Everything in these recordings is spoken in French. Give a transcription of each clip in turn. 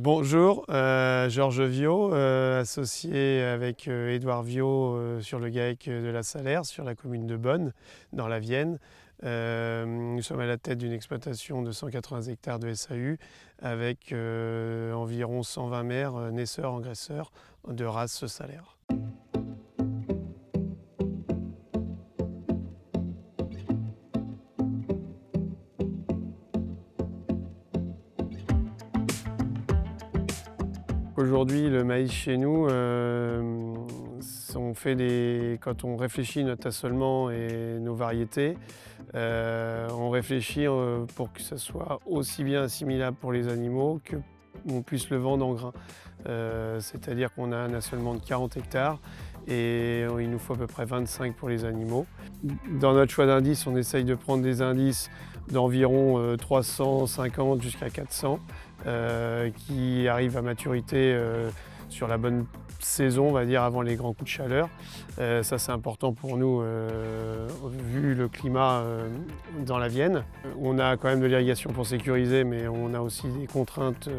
Bonjour, Georges Viau, associé avec Édouard Viau sur le GAEC de la Salers, sur la commune de Bonne, dans la Vienne. Nous sommes à la tête d'une exploitation de 180 hectares de SAU avec environ 120 mères naisseurs-engraisseurs de race salaire. Aujourd'hui, le maïs chez nous, quand on réfléchit notre assolement et nos variétés, on réfléchit pour que ça soit aussi bien assimilable pour les animaux que qu'on puisse le vendre en grains. C'est-à-dire qu'on a un assolement de 40 hectares et il nous faut à peu près 25 pour les animaux. Dans notre choix d'indices, on essaye de prendre des indices d'environ 350 jusqu'à 400 qui arrivent à maturité sur la bonne saison, on va dire, avant les grands coups de chaleur. Ça, c'est important pour nous, vu le climat dans la Vienne. On a quand même de l'irrigation pour sécuriser, mais on a aussi des contraintes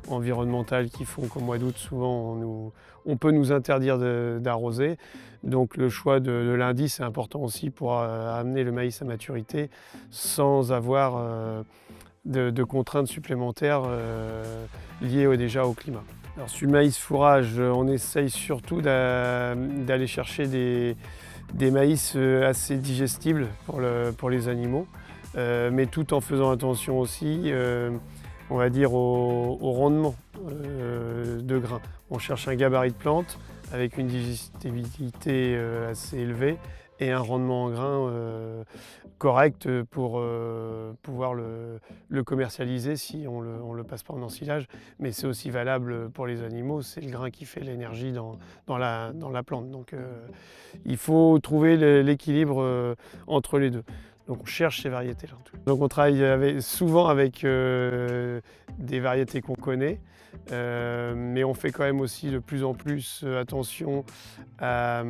environnementales qui font qu'au mois d'août, souvent, on peut nous interdire d'arroser. Donc le choix de l'indice est important aussi pour amener le maïs à maturité sans avoir de contraintes supplémentaires liées déjà au climat. Alors sur le maïs fourrage, on essaye surtout d'aller chercher des maïs assez digestibles pour les animaux, mais tout en faisant attention aussi, on va dire, au rendement de grains. On cherche un gabarit de plante avec une digestibilité assez élevée et un rendement en grains correct pour pouvoir le commercialiser si on le passe pas en ensilage. Mais c'est aussi valable pour les animaux, c'est le grain qui fait l'énergie dans la plante. Donc il faut trouver l'équilibre entre les deux. Donc on cherche ces variétés-là. Donc on travaille souvent avec des variétés qu'on connaît, mais on fait quand même aussi de plus en plus attention à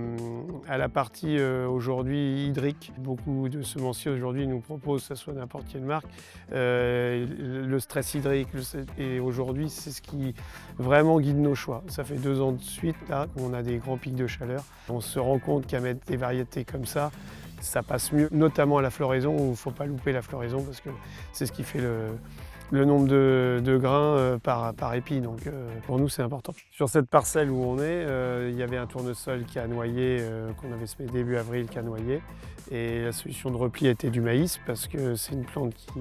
la partie aujourd'hui hydrique. Beaucoup de semenciers aujourd'hui nous proposent, que ce soit n'importe quelle marque, le stress hydrique. Et aujourd'hui, c'est ce qui vraiment guide nos choix. Ça fait 2 ans de suite là qu'on a des grands pics de chaleur. On se rend compte qu'à mettre des variétés comme ça passe mieux, notamment à la floraison, où il ne faut pas louper la floraison parce que c'est ce qui fait le nombre de grains par épi. Donc pour nous, c'est important. Sur cette parcelle où on est, il y avait un tournesol qui a noyé, qu'on avait semé début avril, qui a noyé. Et la solution de repli était du maïs parce que c'est une plante qui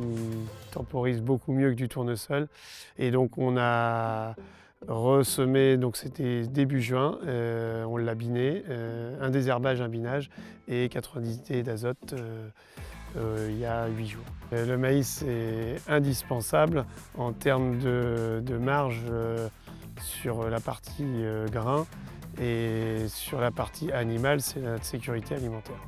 temporise beaucoup mieux que du tournesol. Et donc on a ressemé, donc c'était début juin, on l'a biné, un désherbage, un binage et 90 litres d'azote il y a 8 jours. Le maïs est indispensable en termes de marge sur la partie grain et sur la partie animale, c'est la sécurité alimentaire.